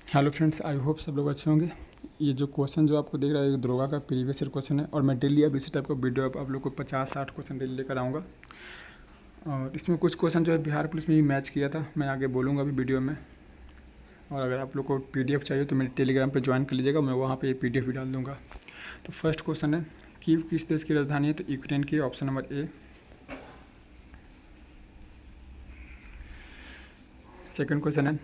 Hello friends, I hope सब लोग अच्छे होंगे। ये जो क्वेश्चन जो आपको दिख रहा है ये दरोगा का प्रीवियस ईयर क्वेश्चन है और मैं डेली अब इसी टाइप का वीडियो आप लोग को 50-60 क्वेश्चन डेली लेकर आऊँगा। और इसमें कुछ क्वेश्चन जो है बिहार पुलिस में भी मैच किया था, मैं आगे बोलूँगा अभी वीडियो में। और अगर आप लोग को PDF चाहिए तो मेरे टेलीग्राम पर ज्वाइन कर लीजिएगा, मैं वहाँ पर ये PDF भी डाल दूँगा। तो फर्स्ट क्वेश्चन है कीव किस देश की राजधानी है? तो यूक्रेन की, option number A. Second question है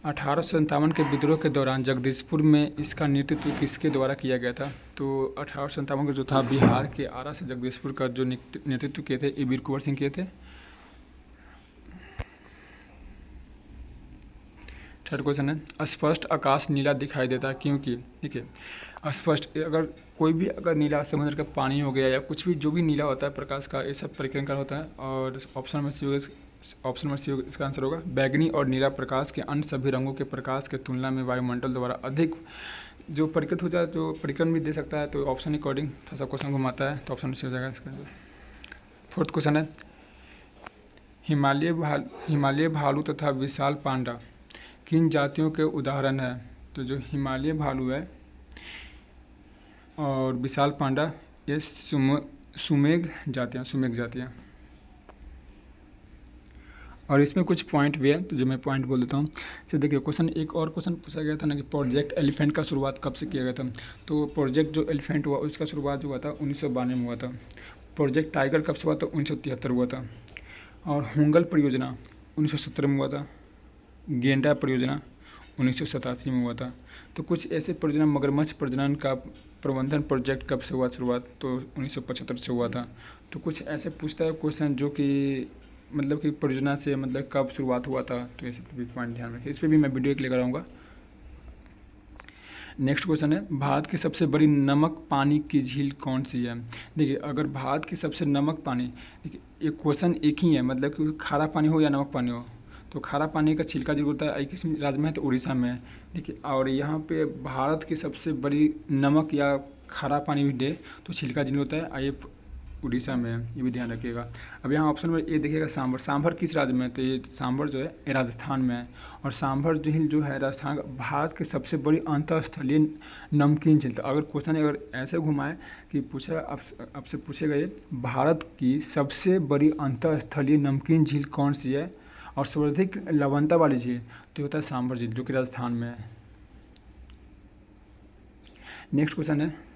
1857 के विद्रोह के दौरान जगदीशपुर में इसका नेतृत्व किसके द्वारा किया गया था? तो 1857 का जो था बिहार के आरा से जगदीशपुर का जो नेतृत्व किए थे ये वीर कुंवर सिंह किए थे। थर्ड क्वेश्चन है स्पष्ट आकाश नीला दिखाई देता है क्योंकि, देखिए स्पष्ट अगर कोई भी अगर नीला समुद्र का पानी हो गया या कुछ भी जो भी नीला होता है प्रकाश का, ये सब परिक्रमा का होता है। और ऑप्शन नंबर सी इसका आंसर होगा। बैगनी और नीला प्रकाश के अन्य सभी रंगों के प्रकाश की तुलना में वायुमंडल द्वारा अधिक जो परिकृत हो जाए तो परिक्रम भी दे सकता है। तो ऑप्शन अकॉर्डिंग थोड़ा सा क्वेश्चन घुमाता है, तो ऑप्शन सी हो जाएगा इसका। फोर्थ क्वेश्चन है हिमालय भालू तथा विशाल पांडा किन जातियों के उदाहरण है? तो जो हिमालय भालू है और विशाल पांडा ये सुमेघ जातियाँ। और इसमें कुछ पॉइंट भी है तो जो मैं पॉइंट बोल देता हूँ। तो देखिए क्वेश्चन एक और क्वेश्चन पूछा गया था ना कि प्रोजेक्ट एलिफेंट का शुरुआत कब से किया गया था? तो प्रोजेक्ट जो एलिफेंट हुआ उसका शुरुआत जो हुआ था 1992 में हुआ था। प्रोजेक्ट टाइगर कब से हुआ था? 1973 हुआ था। और हुंगल परियोजना 1970 में हुआ था। गेंडा परियोजना 1987 में हुआ था। तो कुछ ऐसे परियोजना मगरमच्छ प्रजनन का प्रबंधन प्रोजेक्ट कब से हुआ शुरुआत? तो 1975 से हुआ था। तो कुछ ऐसे पूछता है क्वेश्चन जो कि मतलब कि परियोजना से मतलब कब शुरुआत हुआ था, तो ऐसे भी पॉइंट ध्यान रखें। इस पर भी मैं वीडियो एक लेकर आऊँगा। नेक्स्ट क्वेश्चन है भारत की सबसे बड़ी नमक पानी की झील कौन सी है? देखिए अगर भारत की सबसे नमक पानी, देखिए ये क्वेश्चन एक ही है, मतलब कि खारा पानी हो या नमक पानी हो, तो खारा पानी का छिलका जरूर होता है। किस राज्य में है? तो उड़ीसा में है। देखिए और यहाँ पे भारत की सबसे बड़ी नमक या खारा पानी भी दे तो छिलका जरूर होता है, ये उड़ीसा में है, ये भी ध्यान रखिएगा। अब यहाँ ऑप्शन में ये देखिएगा सांभर किस राज्य में है? तो ये सांभर जो है ये राजस्थान में है। और सांभर झील जो है राजस्थान भारत की सबसे बड़ी अंतःस्थलीय नमकीन झील। अगर क्वेश्चन अगर ऐसे घुमाए कि पूछा आपसे पूछेगा ये भारत की सबसे बड़ी अंतःस्थलीय नमकीन झील कौन सी है और सर्वाधिक लवणता वाली झील, तो होता है सांभर झील जो कि राजस्थान में है। नेक्स्ट क्वेश्चन है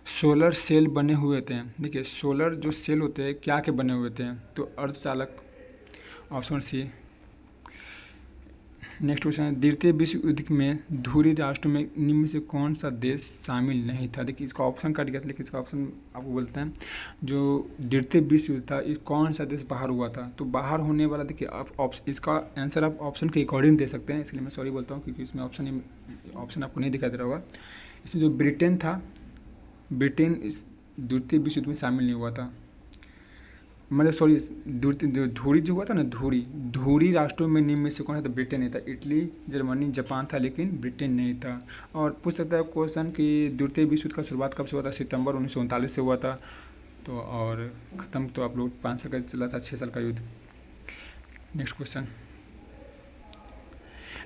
सोलर सेल बने हुए थे। देखिए सोलर जो सेल होते हैं क्या के बने हुए थे? तो अर्धचालक, ऑप्शन सी। नेक्स्ट क्वेश्चन है द्वितीय विश्व युद्ध में धुरी राष्ट्र में निम्न से कौन सा देश शामिल नहीं था? देखिए इसका ऑप्शन कट गया था, लेकिन इसका ऑप्शन आपको बोलते हैं जो द्वितीय विश्व युद्ध था इस कौन सा देश बाहर हुआ था? तो बाहर होने वाला, देखिए आप इसका आंसर आप ऑप्शन के अकॉर्डिंग दे सकते हैं, इसलिए मैं सॉरी बोलता हूँ क्योंकि इसमें ऑप्शन आपको नहीं दिखाई दे रहा होगा। इसमें जो ब्रिटेन था, ब्रिटेन इस द्वितीय विश्व युद्ध में शामिल नहीं हुआ था। मतलब सॉरी धूरी जो हुआ था ना, धूरी राष्ट्रों में निम्न में से कौन सा था? ब्रिटेन नहीं था। इटली, जर्मनी, जापान था लेकिन ब्रिटेन नहीं था। और पूछ सकता है क्वेश्चन कि द्वितीय विश्व युद्ध का शुरुआत कब से हुआ था? सितंबर 1939 से हुआ था। तो और ख़त्म तो आप लोग 5 साल का चला था, 6 साल का युद्ध। नेक्स्ट क्वेश्चन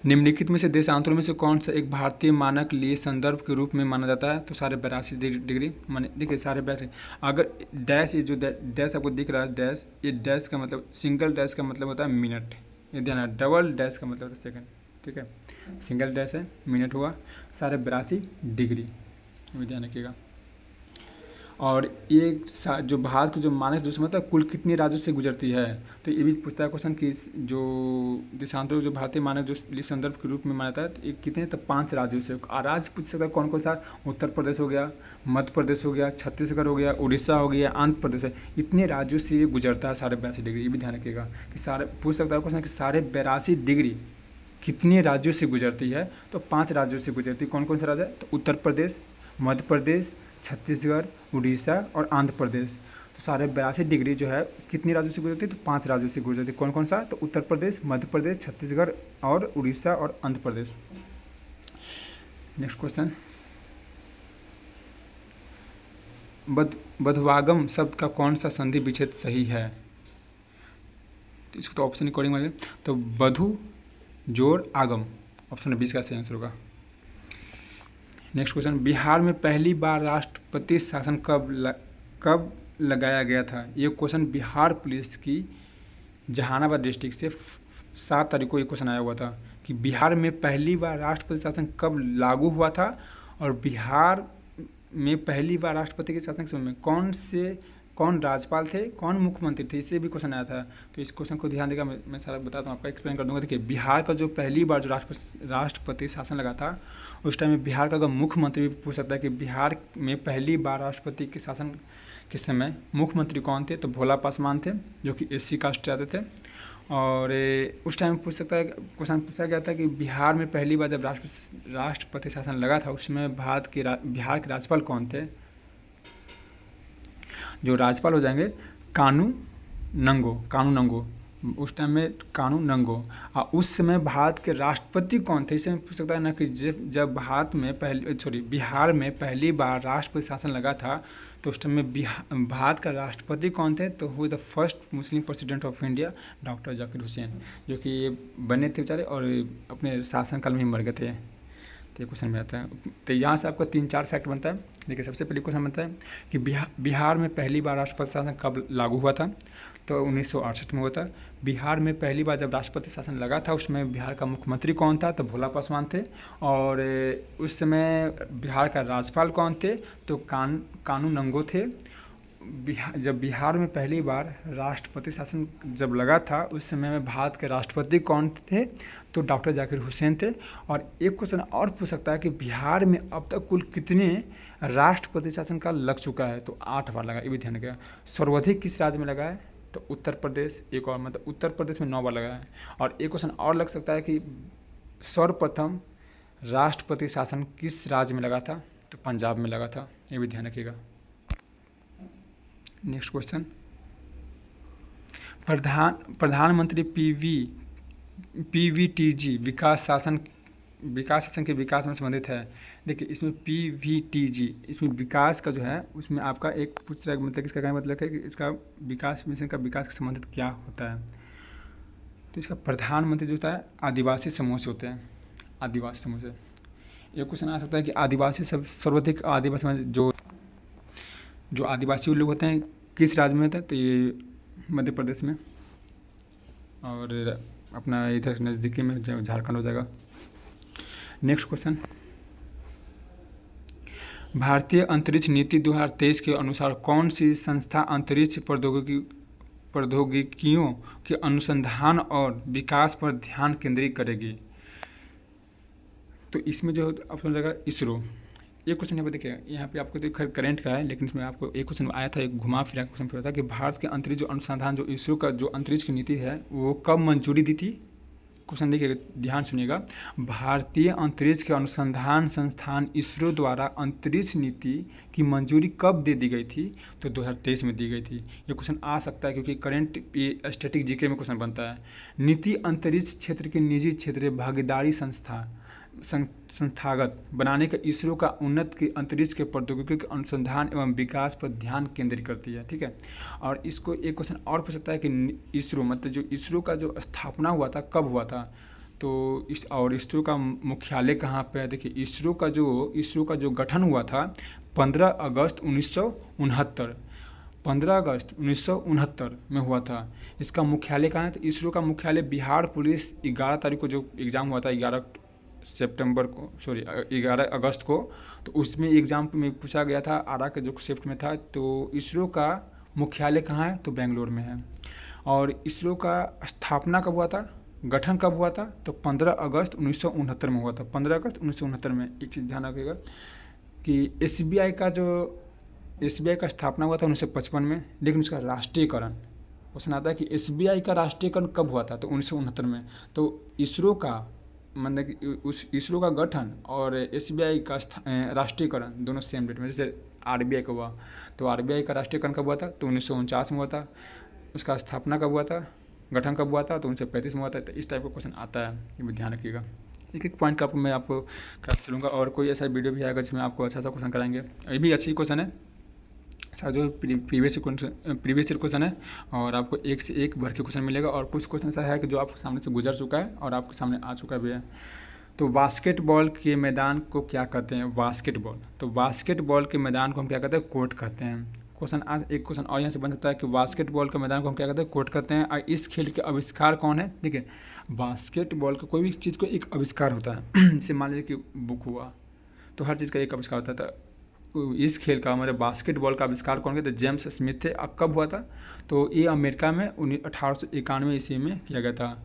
निम्नलिखित में से देशांतरों में से कौन सा एक भारतीय मानक लिए संदर्भ के रूप में माना जाता है? तो 82.5 माने, देखिए 82.5 अगर डैश, ये जो डैश आपको दिख रहा है डैश, ये डैश का मतलब सिंगल डैश का मतलब होता है मिनट, ये ध्यान है। डबल डैश का मतलब होता है सेकंड, ठीक है। सिंगल डैश है मिनट हुआ 82.5, ये ध्यान रखिएगा। और ये जो भारत की जो मानक जो समझता है कुल कितने राज्यों से गुजरती है? तो ये भी पूछता है क्वेश्चन कि जो देशांतरों जो भारतीय मानक जो संदर्भ के रूप में माना जाता है तो ये कितने? तो 5 राज्यों से। राज्य पूछ सकता है कौन कौन सा? उत्तर प्रदेश हो गया, मध्य प्रदेश हो गया, छत्तीसगढ़ हो गया, उड़ीसा हो गया, आंध्र प्रदेश है। इतने राज्यों से ये गुजरता है 82.5, ये भी ध्यान रखिएगा कि सारे पूछ सकता है क्वेश्चन कि 82.5 कितने राज्यों से गुजरती है? तो 5 राज्यों से गुजरती है। कौन कौन सा राज्य है? तो उत्तर प्रदेश, मध्य प्रदेश, छत्तीसगढ़, उड़ीसा और आंध्र प्रदेश। तो 82.5 जो है कितनी राज्यों से गुजरती है? तो 5 राज्यों से गुजरती है। कौन कौन सा? तो उत्तर प्रदेश, मध्य प्रदेश, छत्तीसगढ़ और उड़ीसा और आंध्र प्रदेश। नेक्स्ट क्वेश्चन बद्धवागम शब्द का कौन सा संधि विच्छेद सही है? तो इसको तो ऑप्शन अकॉर्डिंग मानिए तो बधु जोड़ आगम, ऑप्शन 20 का सही आंसर होगा। नेक्स्ट क्वेश्चन, बिहार में पहली बार राष्ट्रपति शासन कब लगाया गया था? ये क्वेश्चन बिहार पुलिस की जहानाबाद डिस्ट्रिक्ट से 7 तारीख को ये क्वेश्चन आया हुआ था कि बिहार में पहली बार राष्ट्रपति शासन कब लागू हुआ था, और बिहार में पहली बार राष्ट्रपति के शासन के समय में कौन राज्यपाल थे, कौन मुख्यमंत्री थे, इससे भी क्वेश्चन आया था। तो इस क्वेश्चन को ध्यान देगा, मैं सारा बताता हूँ, आपका एक्सप्लेन कर दूंगा। देखिए, बिहार का जो पहली बार जो राष्ट्रपति शासन लगा था, उस टाइम में बिहार का अगर मुख्यमंत्री भी पूछ सकता है कि बिहार में पहली बार राष्ट्रपति के शासन के समय मुख्यमंत्री कौन थे, तो भोला पासवान थे, जो कि SC कास्ट से आते थे। और उस टाइम पूछ सकता है, क्वेश्चन पूछा गया था कि बिहार में पहली बार जब राष्ट्रपति शासन लगा था, उसमें बिहार के राज्यपाल कौन थे? जो राज्यपाल हो जाएंगे कानू नंगो, उस टाइम में कानू नंगो। और उस समय भारत के राष्ट्रपति कौन थे, इससे पूछ सकता है ना कि जब बिहार में पहली बार राष्ट्रपति शासन लगा था, तो उस टाइम में भारत का राष्ट्रपति कौन थे? तो who the first Muslim president of India, doctor Zakir Hussain, जो कि ये बने थे बेचारे और अपने शासनकाल में ही मर गए थे। तो ये क्वेश्चन में आता है। तो यहाँ से आपका 3-4 फैक्ट बनता है। देखिए, सबसे पहले क्वेश्चन बनता है कि बिहार में पहली बार राष्ट्रपति शासन कब लागू हुआ था? तो 1968 में हुआ था। बिहार में पहली बार जब राष्ट्रपति शासन लगा था, उसमें बिहार का मुख्यमंत्री कौन था? तो भोला पासवान थे। और उस समय बिहार का राज्यपाल कौन थे? तो कानू नंगो थे। जब बिहार में पहली बार राष्ट्रपति शासन जब लगा था, उस समय में भारत के राष्ट्रपति कौन थे? तो डॉक्टर जाकिर हुसैन थे। और एक क्वेश्चन और पूछ सकता है कि बिहार में अब तक कुल कितने राष्ट्रपति शासन का लग चुका है? तो 8 बार लगा, ये भी ध्यान रखिएगा। सर्वाधिक किस राज्य में लगा है? तो उत्तर प्रदेश। एक और मतलब उत्तर प्रदेश में 9 बार लगा है। और एक क्वेश्चन और लग सकता है कि सर्वप्रथम राष्ट्रपति शासन किस राज्य में लगा था? तो पंजाब में लगा था, ये भी ध्यान रखिएगा। नेक्स्ट क्वेश्चन, प्रधानमंत्री PVTG विकास शासन के विकास में संबंधित है। देखिए, इसमें PVTG, इसमें विकास का जो है, उसमें आपका एक पूछ रहा है, मतलब इसका क्या मतलब है कि इसका विकास मिशन का विकास के संबंधित क्या होता है? तो इसका प्रधानमंत्री जो होता है आदिवासी समूह से होते हैं, आदिवासी समूह से। एक क्वेश्चन आ सकता है कि आदिवासी सर्वाधिक आदिवासी जो आदिवासी लोग होते हैं किस राज्य में होते हैं? तो ये मध्य प्रदेश में, और अपना इधर नज़दीकी में झारखंड हो जाएगा। नेक्स्ट क्वेश्चन, भारतीय अंतरिक्ष नीति 2023 के अनुसार कौन सी संस्था अंतरिक्ष प्रौद्योगिकियों के अनुसंधान और विकास पर ध्यान केंद्रित करेगी? तो इसमें जो ऑप्शन रहेगा इसरो। ये क्वेश्चन यहाँ पे देखिए, यहाँ पे आपको तो खैर करेंट का है, लेकिन इसमें आपको एक क्वेश्चन आया था, एक घुमा फिरा क्वेश्चन पूछा था कि भारत के अंतरिक्ष जो अनुसंधान, जो इसरो का जो अंतरिक्ष की नीति है, वो कब मंजूरी दी थी? क्वेश्चन देखिए, ध्यान सुनिएगा। भारतीय अंतरिक्ष के अनुसंधान संस्थान इसरो द्वारा अंतरिक्ष नीति की मंजूरी कब दे दी गई थी? तो 2023 में दी गई थी। ये क्वेश्चन आ सकता है क्योंकि करंट ये स्टैटिक जीके में क्वेश्चन बनता है। नीति अंतरिक्ष क्षेत्र के निजी क्षेत्रीय भागीदारी संस्थागत बनाने का इसरो का उन्नत के अंतरिक्ष के प्रौद्योगिकी के अनुसंधान एवं विकास पर ध्यान केंद्रित करती है। ठीक है, और इसको एक क्वेश्चन और पूछ सकता है कि इसरो मतलब जो इसरो का जो स्थापना हुआ था कब हुआ था? तो इसरो का मुख्यालय कहाँ पे है? देखिए, इसरो का जो गठन हुआ था 15 अगस्त 1969, 15 अगस्त 1969 में हुआ था। इसका मुख्यालय कहाँ है? तो इसरो का मुख्यालय बिहार पुलिस 11 तारीख को जो एग्ज़ाम हुआ था, 11 अगस्त को, तो उसमें एग्ज़ाम में पूछा गया था, आरा के जो शिफ्ट में था। तो इसरो का मुख्यालय कहाँ है? तो बेंगलोर में है। और इसरो का स्थापना कब हुआ था, गठन कब हुआ था? तो 15 अगस्त 1969 में हुआ था। 15 अगस्त 1969 में। एक चीज़ ध्यान रखिएगा कि SBI का स्थापना हुआ था 1955 में, लेकिन उसका राष्ट्रीयकरण, क्वेश्चन आता है कि SBI का राष्ट्रीयकरण कब हुआ था? तो 1969 में। तो इसरो का मतलब कि उस इसरो का गठन और SBI का राष्ट्रीयकरण दोनों सेम डेट में, जैसे RBI का हुआ, तो RBI का राष्ट्रीयकरण कब हुआ था? तो 1949 में हुआ था। उसका स्थापना कब हुआ था, गठन कब हुआ था? तो 1935 में हुआ था। तो इस टाइप का क्वेश्चन आता है, ये भी ध्यान रखिएगा। एक एक पॉइंट का मैं आपको करा चलूँगा, और कोई ऐसा वीडियो भी आएगा जिसमें आपको अच्छा सा क्वेश्चन कराएंगे। ये भी अच्छी क्वेश्चन है, सारा जो प्रीवियस ईयर क्वेश्चन है, और आपको एक से एक भर के क्वेश्चन मिलेगा, और कुछ क्वेश्चन ऐसा है कि जो आपके सामने से गुजर चुका है और आपके सामने आ चुका भी है। तो बास्केटबॉल के मैदान को क्या कहते हैं? बास्केटबॉल। तो बास्केटबॉल के मैदान को हम क्या कहते हैं? कोर्ट कहते हैं। क्वेश्चन आज एक क्वेश्चन और यहाँ से बन सकता है कि बास्केटबॉल के मैदान को हम क्या कहते हैं? कोर्ट कहते हैं। और इस खेल के आविष्कार कौन है? देखिए, बास्केटबॉल का कोई भी चीज़ को एक आविष्कार होता है जैसे मान लीजिए कि बुक हुआ, तो हर चीज़ का एक आविष्कार होता है। तो इस खेल का हमारे बास्केटबॉल का आविष्कार कौन किया? तो जेम्स स्मिथ थे। अब कब हुआ था? तो ये अमेरिका में 1891 ईस्वी में किया गया था।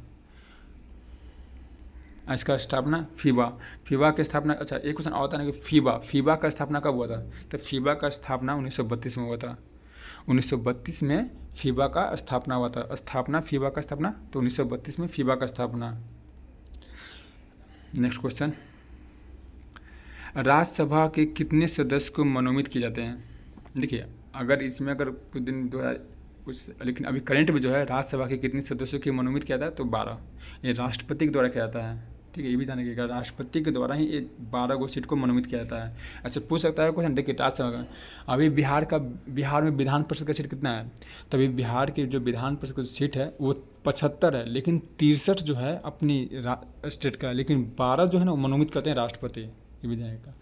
इसका स्थापना फीबा की स्थापना, अच्छा एक क्वेश्चन और था ना कि फीबा का स्थापना कब हुआ था? तो फीबा का स्थापना 1932 में हुआ था। 1932 में फीबा का स्थापना हुआ था। फीबा का स्थापना, तो 1932 में फीबा का स्थापना। नेक्स्ट क्वेश्चन, राज्यसभा के कितने सदस्य को मनोनीत किए जाते हैं? देखिए, अगर इसमें अगर कुछ दिन 2000 कुछ, लेकिन अभी करंट में जो है राज्यसभा के कितने सदस्यों की मनोनीत किया जाता है? तो 12। ये राष्ट्रपति के द्वारा किया जाता है, ठीक है, ये भी जाने के, राष्ट्रपति के द्वारा ही ये 12 गो सीट को मनोनीत किया जाता है। अच्छा, पूछ सकता है क्वेश्चन, देखिए राज्यसभा का अभी बिहार में विधान परिषद का सीट कितना है? तो अभी बिहार की जो विधान परिषद की सीट है वो 75 है, लेकिन 63 जो है अपनी स्टेट का है, लेकिन 12 जो है ना वो मनोनीत करते हैं राष्ट्रपति, ये भी जाने का।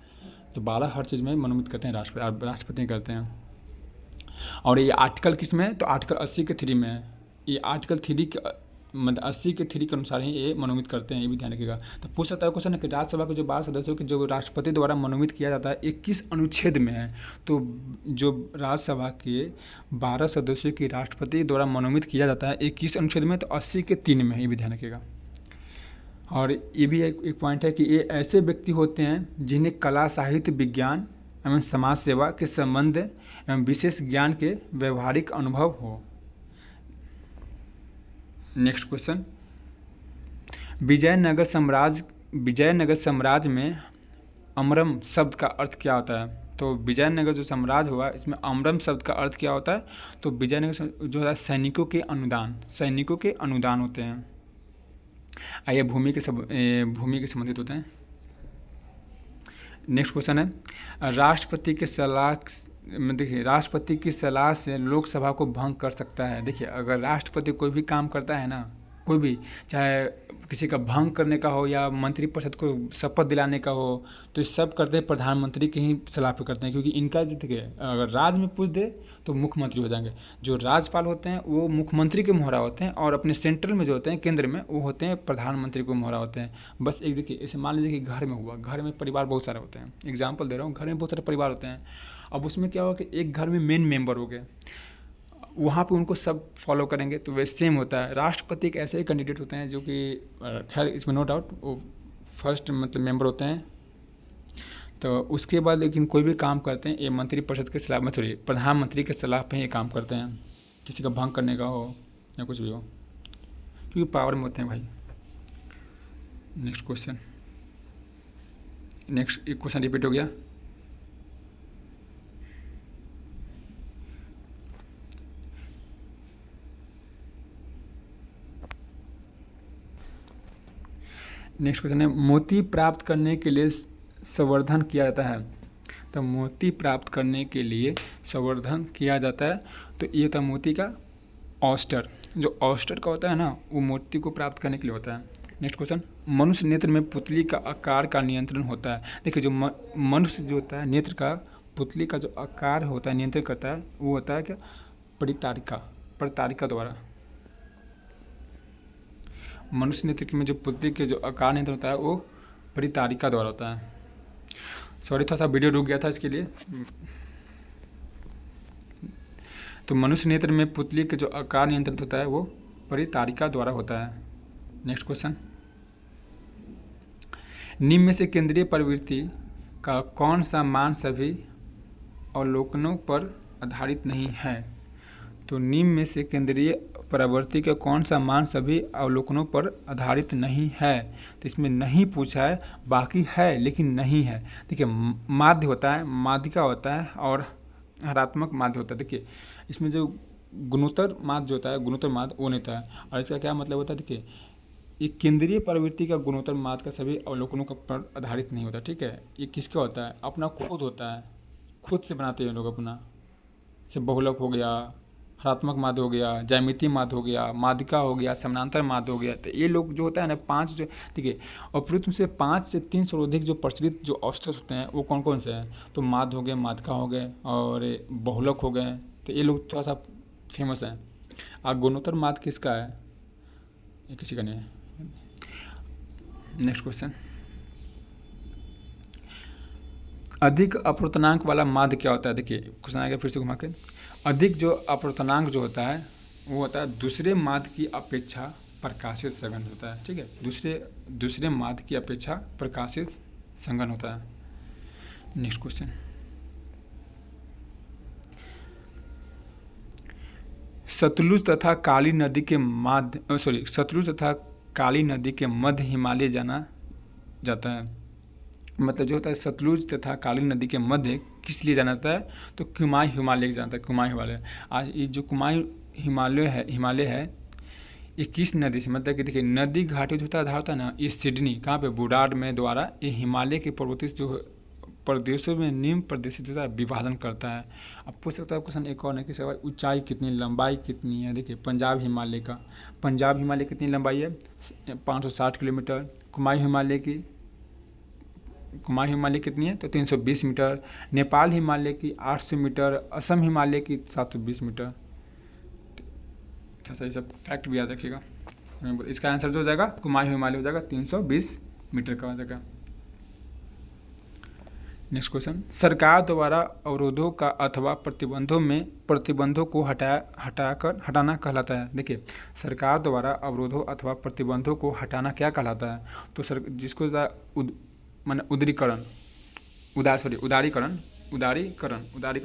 तो 12 हर चीज़ में मनोनीत करते हैं राष्ट्रपति करते हैं। और ये आर्टिकल किस में है? तो आर्टिकल 80 के 3 में है। ये आर्टिकल 3 के मतलब 80 के 3 के अनुसार ही ये मनोनीत करते हैं, ये भी ध्यान रखिएगा। तो पूछ सकता है क्वेश्चन है कि राज्यसभा के जो 12 सदस्यों की जो राष्ट्रपति द्वारा मनोनीत किया जाता है, ये किस अनुच्छेद में है? तो जो राज्यसभा के 12 सदस्यों की राष्ट्रपति द्वारा मनोनीत किया जाता है, ये किस अनुच्छेद में? तो 80 के 3 में है, ये भी ध्यान रखिएगा। और ये भी एक पॉइंट है कि ये ऐसे व्यक्ति होते हैं जिन्हें कला, साहित्य, विज्ञान एवं समाज सेवा के संबंध एवं विशेष ज्ञान के व्यवहारिक अनुभव हो। नेक्स्ट क्वेश्चन, विजयनगर साम्राज्य में अमरम शब्द का अर्थ क्या होता है? तो विजयनगर जो साम्राज्य हुआ, इसमें अमरम शब्द का अर्थ क्या होता है? तो विजयनगर जो है सैनिकों के अनुदान होते हैं। आइए भूमि के संबंधित होते हैं। नेक्स्ट क्वेश्चन है, राष्ट्रपति की सलाह से लोकसभा को भंग कर सकता है। देखिए, अगर राष्ट्रपति कोई भी काम करता है ना, कोई भी, चाहे किसी का भंग करने का हो या मंत्रिपरिषद को शपथ दिलाने का हो, तो ये सब करते हैं प्रधानमंत्री की ही सलाह पे करते हैं, क्योंकि इनका देखिए अगर राज्य में पूछ दे तो मुख्यमंत्री हो जाएंगे। जो राज्यपाल होते हैं वो मुख्यमंत्री के मोहरा होते हैं, और अपने सेंट्रल में जो होते हैं, केंद्र में, वो होते हैं प्रधानमंत्री को मोहरा होते हैं। बस एक देखिए, ऐसे मान लीजिए कि घर में हुआ, घर में परिवार बहुत सारे होते हैं, एग्जाम्पल दे रहा हूँ, घर में बहुत सारे परिवार होते हैं। अब उसमें क्या होगा कि एक घर में मेन मेंबर हो गए, वहाँ पे उनको सब फॉलो करेंगे, तो वैसे सेम होता है। राष्ट्रपति एक ऐसे ही कैंडिडेट होते हैं जो कि खैर इसमें नो डाउट वो फर्स्ट मतलब मेंबर होते हैं। तो उसके बाद लेकिन कोई भी काम करते हैं ये मंत्रिपरिषद के सलाह में, सॉरी प्रधानमंत्री के सलाह पे ही काम करते हैं, किसी का भंग करने का हो या कुछ भी हो, क्योंकि पावर में होते हैं भाई। नेक्स्ट क्वेश्चन, एक क्वेश्चन रिपीट हो गया। नेक्स्ट क्वेश्चन है, मोती प्राप्त करने के लिए संवर्धन किया जाता है। तो मोती प्राप्त करने के लिए संवर्धन किया जाता है, तो ये था मोती का ऑस्टर। जो ऑस्टर का होता है ना, वो मोती को प्राप्त करने के लिए होता है। नेक्स्ट क्वेश्चन, मनुष्य नेत्र में पुतली का आकार का नियंत्रण होता है। देखिए, जो मनुष्य जो होता है नेत्र का, पुतली का जो आकार होता है नियंत्रण करता है, वो होता है क्या? परितारिका द्वारा। मनुष्य नेत्र में जो पुतली के जो आकार नियंत्रण होता है वो परितारिका द्वारा होता है। सॉरी, थोड़ा सा वीडियो रुक गया था इसके लिए। तो मनुष्य नेत्र में पुतली के जो आकार नियंत्रित होता है वो परितारिका द्वारा होता है। नेक्स्ट क्वेश्चन, निम्न में से केंद्रीय प्रवृत्ति का कौन सा मान सभी अवलोकनों पर आधारित नहीं है? तो निम्न में से केंद्रीय प्रवृत्ति का कौन सा मान सभी अवलोकनों पर आधारित नहीं है? तो इसमें नहीं पूछा है, बाकी है लेकिन नहीं है। देखिए, माध्य होता है, माध्यिका होता है, और हरात्मक माध्य होता है। देखिए, इसमें जो गुणोत्तर माध्य जो होता है, गुणोत्तर माध्य वो नहीं होता है। और इसका क्या मतलब होता है? देखिए, ये केंद्रीय प्रवृत्ति का गुणोत्तर माध्य का सभी अवलोकनों पर आधारित नहीं होता, ठीक है। ये किसका होता है? अपना खुद होता है, खुद से बनाते हैं लोग अपना। जैसे बहुलक हो गया, हरात्मक माध्य हो गया, ज्यामितीय माध्य हो गया, माध्यिका हो गया, समानांतर माध्य हो गया। तो ये लोग जो होता है ना 5 जो ठीक है, अपरूप में से 5 से 3 से अधिक जो प्रचलित जो औसत होते हैं वो कौन कौन से हैं? तो माध्य हो गए, माध्यिका हो गए और बहुलक हो गए। तो ये लोग थोड़ा सा फेमस हैं। और गुणोत्तर माध्य किसका है? ये किसी का नहीं है। नेक्स्ट क्वेश्चन, अधिक अपवर्तनांक वाला माध्य क्या होता है? देखिए क्वेश्चन आएगा फिर से घुमा के। अधिक जो अपवर्तनांक जो होता है वो होता है दूसरे माध्य की अपेक्षा प्रकाशित सघन होता है। ठीक है, दूसरे माध्य की अपेक्षा प्रकाशित सघन होता है। नेक्स्ट क्वेश्चन, सतलुज तथा काली नदी के सतलुज तथा काली नदी के मध्य हिमालय जाना जाता है। मतलब जो होता है सतलुज तथा काली नदी के मध्य किस लिए जाना जाता है? तो कुमायूं हिमालय जाना जाता है। कुमायूं हिमालय, आज ये जो कुमायूं हिमालय है ये किस नदी से, मतलब कि देखिए नदी घाटी जो आधार होता है ना, ये सिडनी कहाँ पे, बुडार्ड में द्वारा ये हिमालय के पर्वतीय जो प्रदेशों में निम्न प्रदेशित होता है विभाजन करता है। अब पूछ सकता है क्वेश्चन एक और है कि सवाल ऊंचाई कितनी, लंबाई कितनी है? देखिए पंजाब हिमालय कितनी लंबाई है? 560 किलोमीटर। कुमायूं हिमालय कितनी है? तो 320 मीटर। नेपाल हिमालय की 800 मीटर। असम हिमालय की 720 मीटर। थोड़ा सा ये सब फैक्ट भी याद रखिएगा। इसका आंसर जो हो जाएगा कुमायूं हिमालय हो जाएगा, 320 मीटर का हो जाएगा। नेक्स्ट क्वेश्चन, सरकार द्वारा अवरोधों का अथवा प्रतिबंधों को हटाना कहलाता है। देखिए सरकार द्वारा अवरोधों अथवा प्रतिबंधों को हटाना क्या कहलाता है? तो जिसको उदारीकरण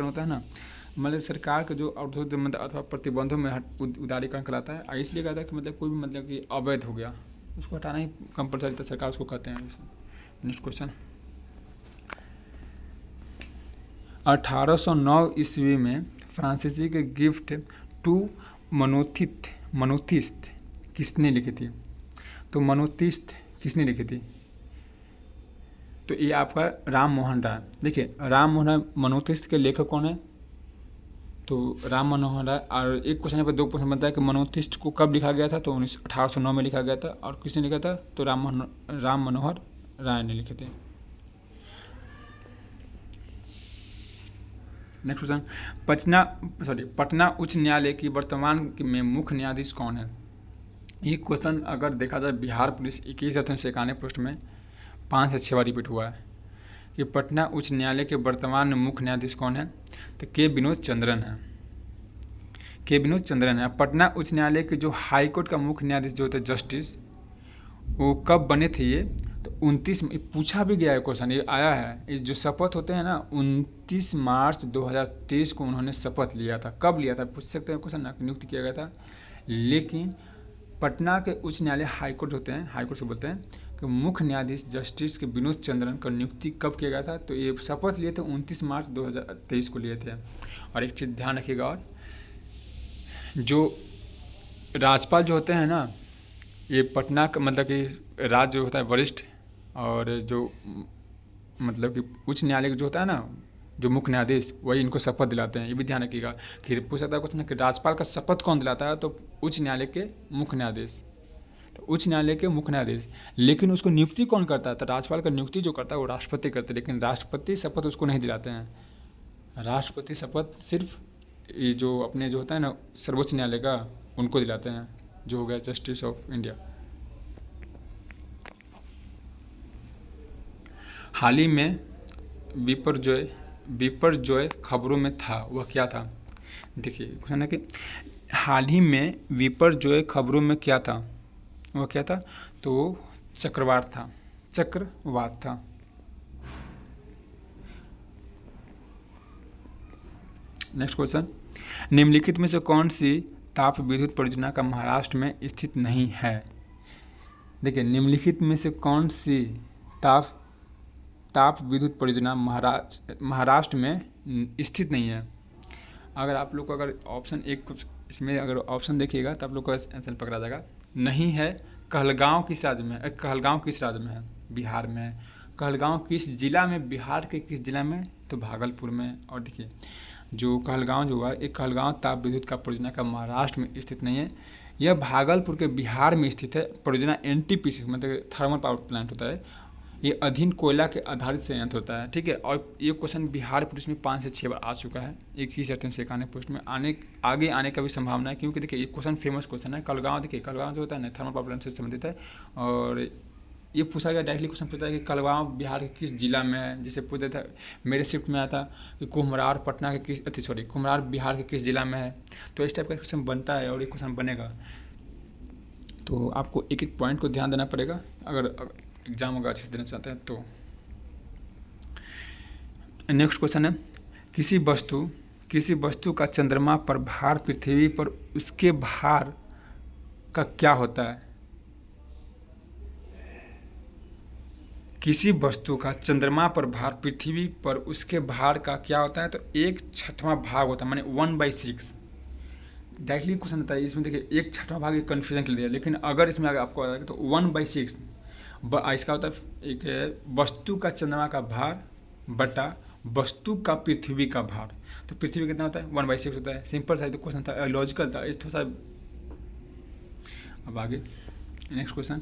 होता है ना, मतलब सरकार का जो अवरोध मतलब अथवा प्रतिबंधों में उदारीकरण कहलाता है। इसलिए कहता है कि मतलब कोई भी मतलब कि अवैध हो गया उसको हटाना ही कंपलसरी था, सरकार उसको कहते हैं। नेक्स्ट क्वेश्चन, 1809 ईस्वी में फ्रांसीसी के गिफ्ट टू मनोथिस्ट किसने लिखी थी? तो मनोथिस्ट किसने लिखी थी? तो ये आपका राम मोहन राय। देखिए राम मोहन राय मनोथिस्ट के लेखक कौन है? तो राम मनोहर राय। और एक क्वेश्चन पर 2 क्वेश्चन बनता है कि मनोथिस्ट को कब लिखा गया था? तो 1809 में लिखा गया था। और किसने लिखा था? तो राम मनोहर राय ने लिखे थे। नेक्स्ट क्वेश्चन, पटना उच्च न्यायालय की वर्तमान में मुख्य न्यायाधीश कौन है? ये क्वेश्चन अगर देखा जाए बिहार पुलिस 2191 पृष्ठ में 5 से 6 बार रिपीट हुआ है कि पटना उच्च न्यायालय के वर्तमान मुख्य न्यायाधीश कौन है? तो के विनोद चंद्रन है। पटना उच्च न्यायालय के जो हाई कोर्ट का मुख्य न्यायाधीश जो होते जस्टिस, वो कब बने थे? ये तो 29 में पूछा भी गया है क्वेश्चन, ये आया है। इस जो शपथ होते हैं ना 29 मार्च 2023 को उन्होंने शपथ लिया था। कब लिया था पूछ सकते हैं क्वेश्चन ना, नियुक्त किया गया था। लेकिन पटना के उच्च न्यायालय हाईकोर्ट होते हैं, हाईकोर्ट से बोलते हैं कि मुख्य न्यायाधीश जस्टिस के विनोद चंद्रन का नियुक्ति कब किया गया था? तो ये शपथ लिए थे 29 मार्च 2023 को लिए थे। और एक चीज़ ध्यान रखिएगा, और जो राज्यपाल जो होते हैं ना, ये पटना का मतलब कि राज्य जो होता है वरिष्ठ, और जो मतलब कि उच्च न्यायालय जो होता है ना जो मुख्य न्यायाधीश, वही इनको शपथ दिलाते हैं। ये भी ध्यान रखिएगा कि पूछ सकता है क्वेश्चन कि राज्यपाल का शपथ कौन दिलाता है? तो उच्च न्यायालय के मुख्य न्यायाधीश। तो उच्च न्यायालय के मुख्य न्यायाधीश, लेकिन उसको नियुक्ति कौन करता है? तो राज्यपाल का नियुक्ति जो करता है वो राष्ट्रपति करते हैं, लेकिन राष्ट्रपति शपथ उसको नहीं दिलाते हैं। राष्ट्रपति शपथ सिर्फ ये जो अपने जो होता है ना सर्वोच्च न्यायालय का, उनको दिलाते हैं, जो हो गया जस्टिस ऑफ इंडिया। हाल ही में विपर्जॉय खबरों में था, वह क्या था? देखिए क्वेश्चन है कि हाल ही में विपर्जॉय खबरों में क्या था, वह क्या था? तो चक्रवात था। नेक्स्ट क्वेश्चन, निम्नलिखित में से कौन सी ताप विद्युत परियोजना का महाराष्ट्र में स्थित नहीं है? देखिए निम्नलिखित में से कौन सी ताप विद्युत परियोजना महाराष्ट्र में स्थित नहीं है? अगर आप लोग को अगर ऑप्शन एक कुछ इसमें अगर ऑप्शन देखिएगा तो आप लोग को आंसर पकड़ा जाएगा। नहीं है कहलगांव किस राज्य में है? कहलगांव किस राज्य में है? बिहार में। कहलगांव किस जिला में? बिहार के किस जिला में? तो भागलपुर में। और देखिए जो कहलगांव जो हुआ, एक कहलगांव ताप विद्युत का परियोजना का महाराष्ट्र में स्थित नहीं है, यह भागलपुर के बिहार में स्थित है। परियोजना एनटीपीसी मतलब थर्मल पावर प्लांट होता है, ये अधीन कोयला के आधारित संयंत्र होता है, ठीक है। और ये क्वेश्चन बिहार पुलिस में 5 से 6 बार आ चुका है, एक ही सेकंड से 91 पोस्ट में आगे आने का भी संभावना है, क्योंकि देखिए ये क्वेश्चन फेमस क्वेश्चन है। कहलगांव देखिए, कहलगांव जो होता है ना थर्मल पावर प्लांट से संबंधित है, और ये पूछा गया डायरेक्टली क्वेश्चन पूछा है कि कहलगांव बिहार के किस जिला में है। जिसे पूछा था मेरे शिफ्ट में आया था कि कुम्हरार पटना के किस कुम्हरार बिहार के किस जिला में है। तो इस टाइप का क्वेश्चन बनता है और ये क्वेश्चन बनेगा, तो आपको एक एक पॉइंट को ध्यान देना पड़ेगा अगर एग्जाम अगर अच्छे से देना चाहते हैं तो। नेक्स्ट क्वेश्चन है, किसी वस्तु का चंद्रमा पर भार पृथ्वी पर उसके भार का क्या होता है। किसी वस्तु का चंद्रमा पर भार पृथ्वी पर उसके भार का क्या होता है, तो 1/6 भाग होता है, माने 1/6। डायरेक्टली क्वेश्चन होता है इसमें, देखिए 1/6 भाग एक कन्फ्यूजन के लिए, लेकिन अगर इसमें अगर आपको आता है तो 1/6 इसका होता है एक वस्तु का चंद्रमा का भार बटा वस्तु का पृथ्वी का भार। तो पृथ्वी कितना होता है 1/6 होता है। सिंपल सा तो क्वेश्चन था, लॉजिकल था, इस थोड़ा सा। अब आगे नेक्स्ट क्वेश्चन,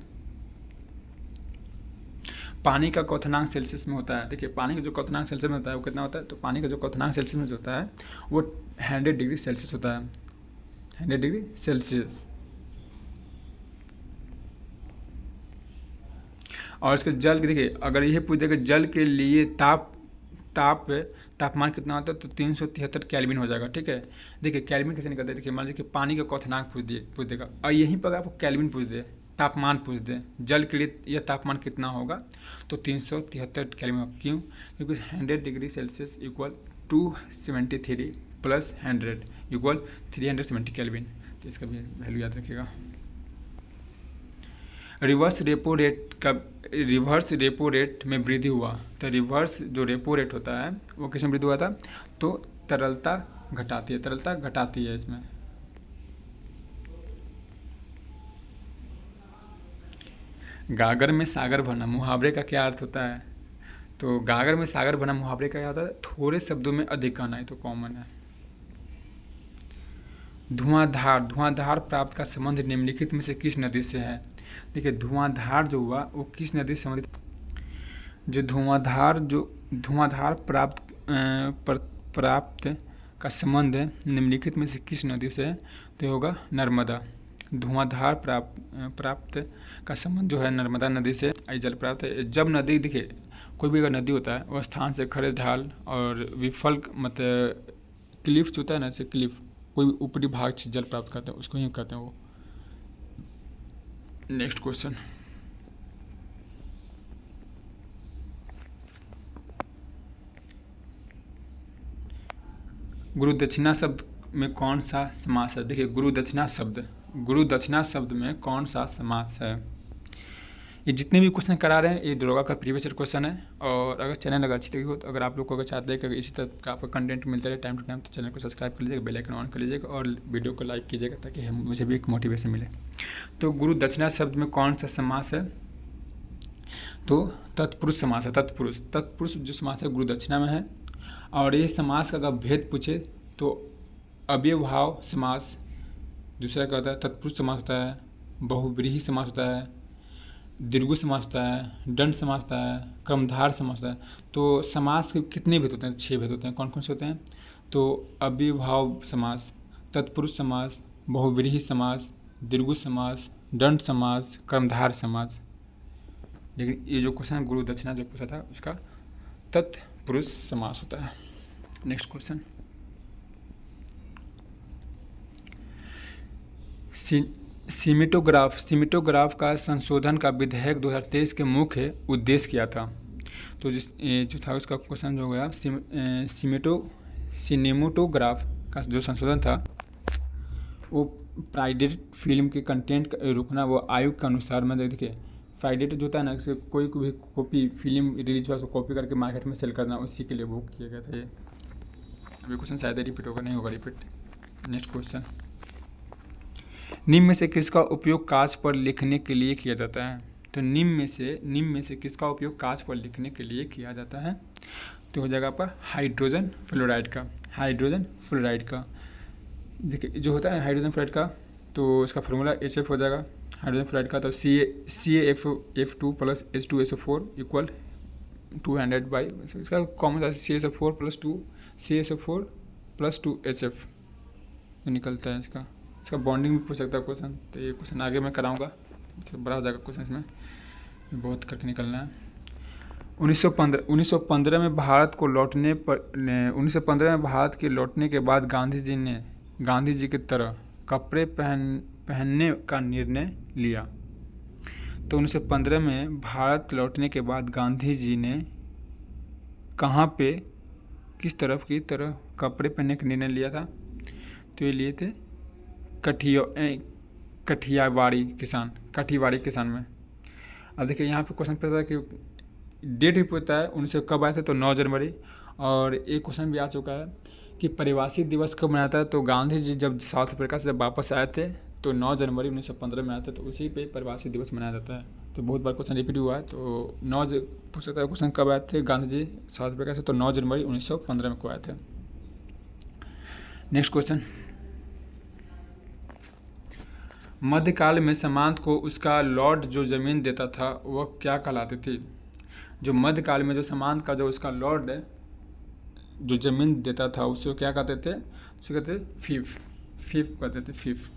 पानी का क्वथनांक सेल्सियस में होता है। देखिए पानी का जो क्वथनांक सेल्सियस में होता है वो कितना होता है, तो पानी का जो क्वथनांक सेल्सियस में जो होता है वो 100 डिग्री सेल्सियस होता है, 100 डिग्री सेल्सियस। और इसके जल के देखिए, अगर यही पूछ देगा जल के लिए तापमान कितना होता है, तो 373 केल्विन हो जाएगा, ठीक है। देखिए केल्विन कैसे निकलता है, देखिए मान लीजिए कि पानी का क्वथनांक पूछ देगा और यहीं पर आपको केल्विन पूछ दे, तापमान पूछ दे, जल के लिए यह तापमान कितना होगा, तो 373 केल्विन। क्यों, क्योंकि 100 degree Celsius equal 273 plus 100 equal 370 kelvin. तो इसका भी वैल्यू याद रखिएगा। रिवर्स रेपो रेट में वृद्धि हुआ, तो रिवर्स जो रेपो रेट होता है वो किस में वृद्धि हुआ था, तो तरलता घटाती है इसमें। गागर में सागर भरना मुहावरे का क्या अर्थ होता है, तो गागर में सागर भरना मुहावरे का क्या होता है, थोड़े शब्दों में अधिक कहना, है तो कॉमन है। धुआंधार प्राप्त का संबंध निम्नलिखित में से किस नदी से है। देखिए धुआंधार जो हुआ वो किस नदी से संबंधित, जो धुआंधार प्राप्त का संबंध है निम्नलिखित में से किस नदी से है, तो होगा नर्मदा। धुआंधार प्राप्त का संबंध जो है नर्मदा नदी से जल प्राप्त है। जब नदी, देखिए कोई भी अगर नदी होता है वो स्थान से खड़े ढाल और विफल मतलब क्लिफ जो होता है ना, जैसे क्लिफ कोई भी ऊपरी भाग से जल प्राप्त करता है उसको ही कहते हैं वो। नेक्स्ट क्वेश्चन, गुरु दक्षिणा शब्द में कौन सा समास है। देखिए गुरु दक्षिणा शब्द में कौन सा समास है। ये जितने भी क्वेश्चन करा रहे हैं ये दरोगा का प्रीवियस क्वेश्चन है। और अगर चैनल अगर अच्छी लगी हो तो अगर आप लोग को अगर चाहते हैं कि इसी तरह का आपका कंटेंट मिलता रहे टाइम टू टाइम, तो चैनल को सब्सक्राइब कर लीजिएगा, बेल आइकन ऑन कर लीजिएगा और वीडियो को लाइक कीजिएगा ताकि मुझे भी एक मोटिवेशन मिले। तो गुरु दक्षिणा शब्द में कौन सा समास है, तो तत्पुरुष समास है। तत्पुरुष जो समास है गुरु दक्षिणा में है। और ये समास का अगर भेद पूछे तो अव्ययभाव समास दूसरा क्या होता है, तत्पुरुष समास होता है, बहुव्रीहि समास होता है, दीर्घु समास होता है, दंड समास होता है, क्रमधार समास होता है। तो समास के कितने भेद होते हैं, 6 भेद होते हैं। कौन कौन से होते हैं, तो अव्ययभाव समास, तत्पुरुष समास, बहुव्रीहि समास, दीर्घु समास, दंड समास, क्रमधार समास। लेकिन ये जो क्वेश्चन गुरु दक्षिणा जो पूछा था उसका तत्पुरुष समास होता है। नेक्स्ट क्वेश्चन, सिमेटोग्राफ का संशोधन का विधेयक 2023 के मुख्य उद्देश्य क्या था। तो जो था उसका क्वेश्चन जो गया, सिनेमेटोग्राफ का जो संशोधन था वो प्राइडेट फिल्म के कंटेंट का रोकना, वो आयोग के अनुसार मतलब देखिए प्राइडेट जो होता है ना, कोई भी कॉपी फिल्म रिलीज हुआ उसको कॉपी करके मार्केट में सेल करना, उसी के लिए वो किया गया था। ये अभी क्वेश्चन शायद रिपीट होगा, नहीं होगा रिपीट। नेक्स्ट क्वेश्चन, निम्न में से किसका उपयोग कांच पर लिखने के लिए किया जाता है। तो निम्न में से किसका उपयोग कांच पर लिखने के लिए किया जाता है, तो हो जाएगा आपका हाइड्रोजन फ्लोराइड का। हाइड्रोजन फ्लोराइड का देखिए जो होता है हाइड्रोजन फ्लोराइड का, तो इसका फार्मूला HF हो जाएगा हाइड्रोजन फ्लोराइड का। तो CaF2 प्लस H2SO4 इक्वल 200 बाई, इसका common CaSO4 plus 2 CaSO4 plus 2 HF जो निकलता है इसका बॉन्डिंग भी पूछ सकता है क्वेश्चन। तो ये क्वेश्चन आगे मैं कराऊंगा, तो बड़ा हो जाएगा क्वेश्चन, इसमें बहुत करके निकलना है। 1915 में भारत को लौटने पर 1915 में भारत के लौटने के बाद गांधी जी की तरह कपड़े पहनने का निर्णय लिया। तो 1915 में भारत लौटने के बाद गांधी जी ने कहाँ पे किस तरफ की तरह कपड़े पहनने का निर्णय लिया था? तो ये लिए थे कठियावाड़ी किसान में। अब देखिए यहाँ पे क्वेश्चन पूछता है कि डेट भी पूछता है 19 कब आए थे, तो 9 जनवरी। और एक क्वेश्चन भी आ चुका है कि प्रवासी दिवस कब मनाता है? तो गांधी जी जब साउथ अफ्रीका से जब वापस आए थे तो 9 जनवरी 1915 में आए थे, तो उसी पे प्रवासी दिवस मनाया जाता है। तो बहुत बार क्वेश्चन रिपीट हुआ है, तो पूछ सकता है क्वेश्चन कब आए थे गांधी जी साउथ अफ्रीका से? तो 9 जनवरी 1915 में को आए थे। नेक्स्ट क्वेश्चन, मध्यकाल में सामंत को उसका लॉर्ड जो जमीन देता था वह क्या कहलाती थी? जो मध्यकाल में जो सामंत का जो उसका लॉर्ड जो जमीन देता था उसे क्या कहते थे? उसे कहते थे फीफ कहते थे, फीफ।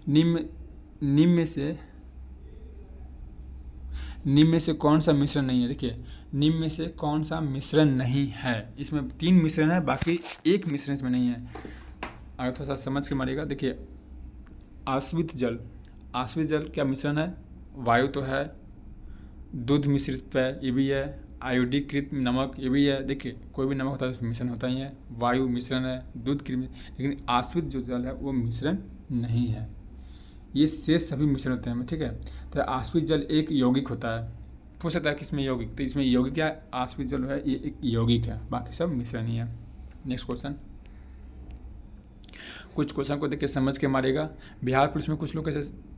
निम्न में से कौन सा मिश्रण नहीं है? देखिए निम्न में से कौन सा मिश्रण नहीं है? इसमें 3 मिश्रण है, बाकी एक मिश्रण इसमें नहीं है। अगर थोड़ा सा समझ के मारिएगा, देखिए आश्वित जल क्या मिश्रण है? वायु तो है, दूध मिश्रित है ये भी है, आयोडीकृत नमक ये भी है। देखिए कोई भी नमक होता है उसमें मिश्रण होता ही है, वायु मिश्रण है, दूध कृमि, लेकिन आश्वित जो जल है वो मिश्रण नहीं है। ये शेष सभी मिश्रण होते हैं, ठीक है। तो आश्वित जल एक यौगिक होता है, पूछ सकता है किसमें यौगिक? तो इसमें यौगिक क्या है? आश्वित जल है ये एक यौगिक है, बाकी सब मिश्रण ही है। नेक्स्ट क्वेश्चन, कुछ क्वेश्चन को देख के समझ के मारेगा। बिहार पुलिस में कुछ लोग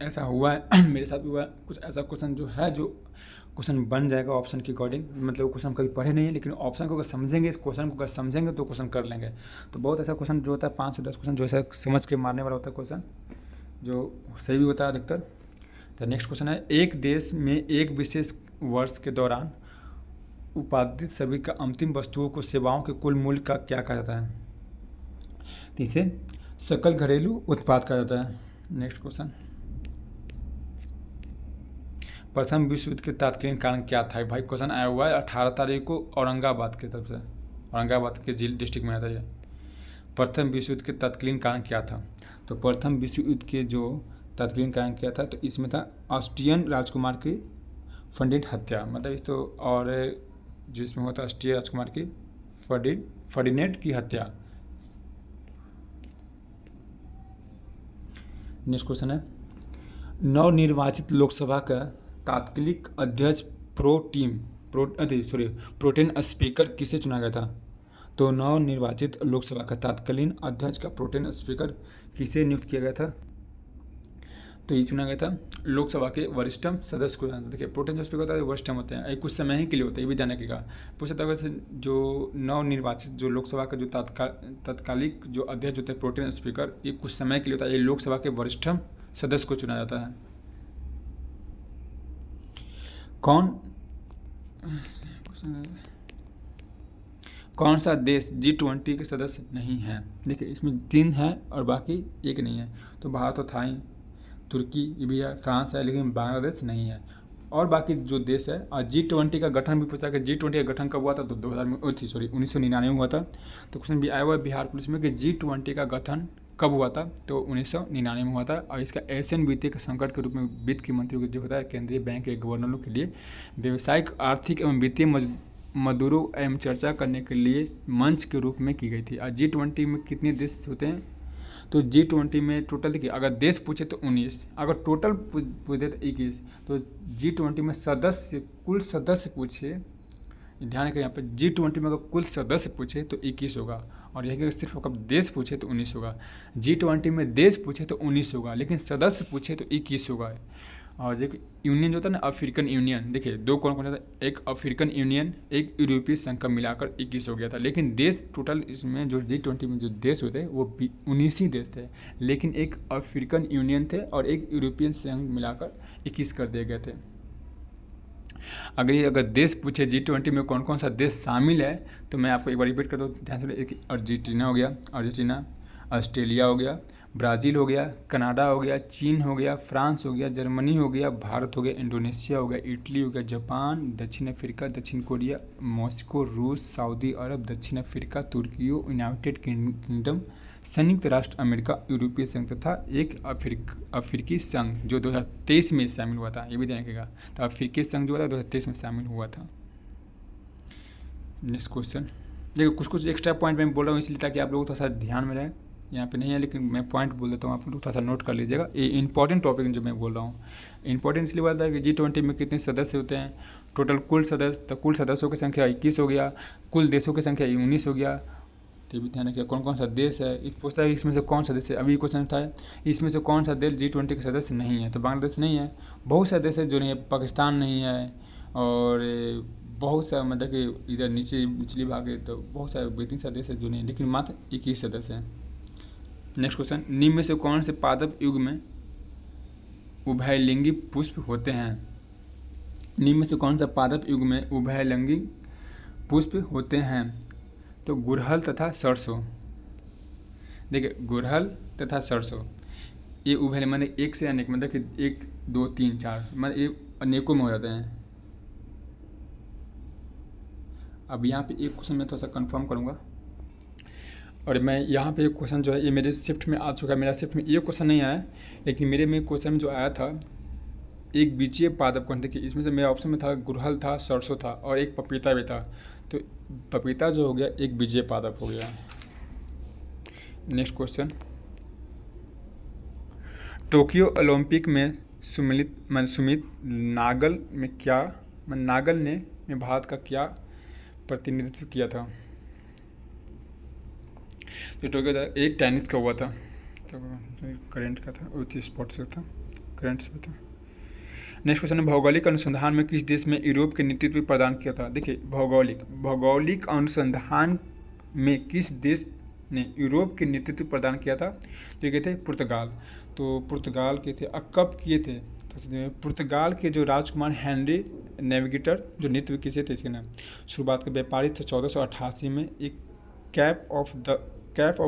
ऐसा हुआ है मेरे साथ भी हुआ है, कुछ ऐसा क्वेश्चन जो क्वेश्चन बन जाएगा ऑप्शन के अकॉर्डिंग। मतलब क्वेश्चन कभी पढ़े नहीं है, लेकिन ऑप्शन को अगर समझेंगे, इस क्वेश्चन को अगर समझेंगे तो क्वेश्चन कर लेंगे। तो बहुत ऐसा क्वेश्चन जो होता है 5 से 10 क्वेश्चन जो ऐसा समझ के मारने वाला होता है क्वेश्चन, जो सही भी होता है अधिकतर। तो नेक्स्ट क्वेश्चन है, एक देश में एक विशेष वर्ष के दौरान उत्पादित सभी का अंतिम वस्तुओं को सेवाओं के कुल मूल्य का क्या कहा जाता है? तो इसे सकल घरेलू उत्पाद कहा जाता है। नेक्स्ट क्वेश्चन, प्रथम विश्व युद्ध के तत्कालीन कारण क्या था? भाई क्वेश्चन आया हुआ है 18 तारीख को औरंगाबाद की तरफ से, औरंगाबाद के डिस्ट्रिक्ट में आता है। प्रथम विश्व युद्ध के तत्कालीन कारण क्या था? तो प्रथम विश्व युद्ध के जो तत्कालीन कारण क्या था, तो इसमें था ऑस्ट्रियन राजकुमार की फर्डिनेंड हत्या, मतलब इस तो, और जिसमें होता ऑस्ट्रियन राजकुमार की फर्डिनेंड की हत्या। नेक्स्ट क्वेश्चन है, नवनिर्वाचित लोकसभा का तात्कालिक अध्यक्ष प्रोटेम स्पीकर किसे चुना गया था? तो नवनिर्वाचित लोकसभा का तत्कालीन अध्यक्ष का प्रोटेम स्पीकर किसे नियुक्त किया गया था? तो ये चुना गया था लोकसभा के वरिष्ठतम सदस्य को। देखिए प्रोटेम स्पीकर होता है वरिष्ठतम होते हैं, ये कुछ समय ही के लिए होते हैं, ये भी जानने का पूछा था। जो नवनिर्वाचित जो लोकसभा का जो तत्कालिक जो अध्यक्ष होते हैं प्रोटेम स्पीकर, ये कुछ समय के लिए होता है, ये लोकसभा के वरिष्ठतम सदस्य को चुना जाता है। कौन सा देश G20 के सदस्य नहीं है? देखिए इसमें 3 है और बाकी एक नहीं है। तो भारत तो था ही, तुर्की ये भी है, फ्रांस है, लेकिन बांग्लादेश नहीं है। और बाकी जो देश है, और G20 का गठन भी पूछा कि G20 का गठन कब हुआ था? तो 1999 में हुआ था। तो क्वेश्चन भी आया हुआ है बिहार पुलिस में कि G20 का गठन कब हुआ था? तो 1999 में हुआ था। और इसका एशियन वित्तीय संकट के रूप में वित्त के मंत्री जो होता है केंद्रीय बैंक के गवर्नरों के लिए व्यावसायिक, आर्थिक एवं वित्तीय मदों एवं चर्चा करने के लिए मंच के रूप में की गई थी। और G20 में कितने देश होते हैं? तो G20 में टोटल देखिए, अगर देश पूछे तो 19, अगर टोटल पूछे तो 21। तो G20 में कुल सदस्य पूछे, ध्यान रखें यहाँ पे G20 में अगर कुल सदस्य पूछे तो 21 होगा, और यह सिर्फ अगर देश पूछे तो 19 होगा। G20 में देश पूछे तो 19 होगा, लेकिन सदस्य पूछे तो 21 होगा। और एक यूनियन जो होता है ना, अफ्रीकन यूनियन, देखिए दो कौन कौन सा था, एक अफ्रीकन यूनियन, एक यूरोपीय संघ का मिलाकर 21 हो गया था। लेकिन देश टोटल इसमें जो G20 में जो देश हुए थे वो 19 ही देश थे, लेकिन एक अफ्रीकन यूनियन थे और एक यूरोपियन संघ मिलाकर 21 कर दिए गए थे। अगर देश पूछे G20 में कौन कौन सा देश शामिल है, तो मैं आपको एक बार रिपीट कर दूँ ध्यान से। एक अर्जेंटीना हो गया, अर्जेंटीना, ऑस्ट्रेलिया हो गया, ब्राज़ील हो गया, कनाडा हो गया, चीन हो गया, फ्रांस हो गया, जर्मनी हो गया, भारत हो गया, इंडोनेशिया हो गया, इटली हो गया, जापान, दक्षिण अफ्रीका, दक्षिण कोरिया, मॉस्को, रूस, सऊदी अरब, दक्षिण अफ्रीका, तुर्की, यूनाइटेड किंगडम, संयुक्त राष्ट्र अमेरिका, यूरोपीय संघ तथा एक अफ्रीकी संघ जो 2023 में शामिल हुआ था, ये भी ध्यान रखिएगा। तो अफ्रीकी संघ जो था 2023 में शामिल हुआ था। नेक्स्ट क्वेश्चन, देखिए कुछ एक्स्ट्रा पॉइंट मैं बोल रहा हूँ इसलिए ताकि आप लोग थोड़ा सा ध्यान में रहे, यहाँ पे नहीं है लेकिन मैं पॉइंट बोल देता हूँ, आप लोग थोड़ा सा नोट कर लीजिएगा। ये इंपॉर्टेंट टॉपिक जो मैं बोल रहा हूँ, इंपॉर्टेंट इसलिए बोलता है कि G20 में कितने सदस्य होते हैं, टोटल कुल सदस्य, तो कुल सदस्यों की संख्या 21 हो गया, कुल देशों की संख्या 19 हो गया। तो भी ध्यान रखिए कौन कौन सा देश है, पूछता है इसमें से कौन सा देश है, अभी क्वेश्चन था इसमें से कौन सा देश G20 के सदस्य नहीं है, तो बांग्लादेश नहीं है, बहुत सारे देश है जो नहीं है, पाकिस्तान नहीं है, और बहुत सा मतलब कि इधर निचली भाग है, तो बहुत सारे 2-3 देश है जो नहीं है, लेकिन मात्र 21 सदस्य हैं। नेक्स्ट क्वेश्चन, निम्न में से कौन से पादप युग में उभयलिंगी पुष्प होते हैं, निम्न में से कौन सा पादप युग में उभयलिंगी पुष्प होते हैं, तो गुड़हल तथा सरसों। देखिए गुड़हल तथा सरसों ये उभय मतलब एक से अनेक, मतलब कि 1 2 3 4 मतलब ये अनेकों में हो जाते हैं। अब यहाँ पे एक क्वेश्चन मैं थोड़ा सा कंफर्म करूँगा, और मैं यहाँ पे एक क्वेश्चन जो है ये मेरे शिफ्ट में आ चुका है, मेरा शिफ्ट में ये क्वेश्चन नहीं आया, लेकिन मेरे में क्वेश्चन जो आया था एक बीजीय पादप कौन, देखिए इसमें से मेरे ऑप्शन में था गुड़हल था, सरसों था, और एक पपीता भी था, तो पपीता जो हो गया एक बीजीय पादप हो गया। नेक्स्ट क्वेश्चन, टोक्यो ओलंपिक में सुमित नागल में क्या नागल ने भारत का क्या प्रतिनिधित्व किया था, तो टोक्यो एक टेनिस का हुआ था, तो करंट का था, और स्पोर्ट्स का था, करंट से था। नेक्स्ट क्वेश्चन है, भौगोलिक अनुसंधान में किस देश में यूरोप के नेतृत्व प्रदान किया था। देखिए भौगोलिक अनुसंधान में किस देश ने यूरोप के नेतृत्व प्रदान किया था, तो ये थे पुर्तगाल। तो पुर्तगाल के थे, अब कब किए थे, तो पुर्तगाल के जो राजकुमार हेनरी नेविगेटर जो नेतृत्व किए थे, इसके नाम शुरुआत के व्यापारी थे 1488 में एक कैप ऑफ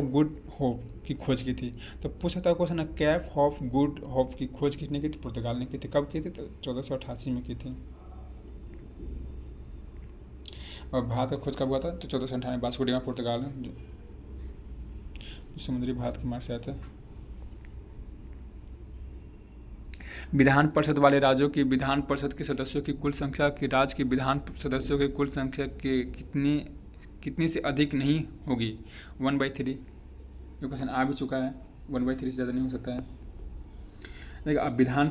गुड होप की खोज की थी। तो पूछा था question, cap of good hope की खोज किसने की थी, पुर्तगाल ने की थी। कब की थी, तो 1488 में की थी। और भारत का खोज कब हुआ था, तो 1498 वास्को डी गामा पुर्तगाल जो समुद्री भारत के मार्ग से आया था। विधान परिषद वाले राज्यों की विधान परिषद के सदस्यों की कुल संख्या की राज्य के विधान सदस्यों की कुल संख्या के कितनी से अधिक नहीं होगी, 1/3। ये क्वेश्चन आ भी चुका है, 1/3 से ज़्यादा नहीं हो सकता है। देखिए अब विधान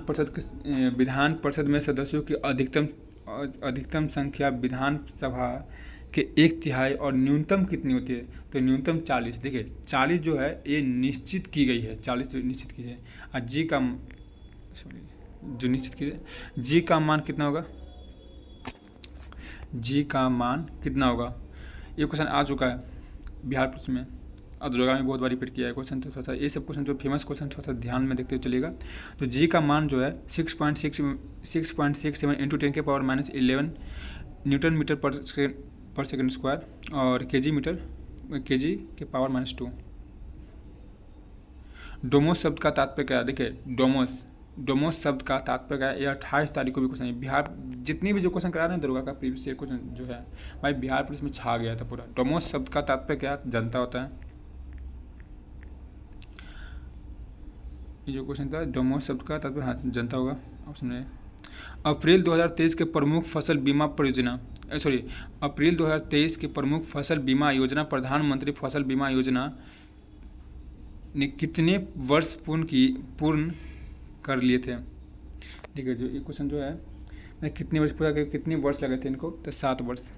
परिषद में सदस्यों की अधिकतम संख्या विधानसभा के 1/3 और न्यूनतम कितनी होती है, तो न्यूनतम 40। देखिए 40 जो है ये निश्चित की गई है, 40 निश्चित की है, और जो निश्चित की है, जी का मान कितना होगा, जी का मान कितना होगा, ये क्वेश्चन आ चुका है बिहार पुलिस में, अधरोगा में बहुत बार रिपीट किया है क्वेश्चन। तो थोड़ा सा ये सब क्वेश्चन जो फेमस क्वेश्चन थोड़ा सा ध्यान में देखते हुए चलिएगा। तो जी का मान जो है 6.67 इंटू 10 के पावर -11 न्यूटन मीटर पर सेकेंड स्क्वायर, और केजी के पावर -2। डोमोस शब्द का तात्पर्य क्या है, देखिए डोमोस शब्द का तात्पर्य क्या है, ये 28 तारीख को भी क्वेश्चन है। बिहार जितनी भी जो क्वेश्चन करा रहे हैं दरोगा का प्रीवियस ईयर क्वेश्चन जो है भाई बिहार पुलिस में छा गया था पूरा। डोमोस शब्द का तात्पर्य क्या, जनता होता है। ये जो क्वेश्चन था डोमोस शब्द का तात्पर्य हाँ जनता होगा, ऑप्शन है। अप्रैल 2023 के प्रमुख फसल बीमा योजना प्रधानमंत्री फसल बीमा योजना ने कितने वर्ष पूर्ण कर लिए थे। ठीक है, जो ये क्वेश्चन जो है मैं कितने वर्ष पूरा कितने वर्ष लगे थे इनको, तो 7 वर्ष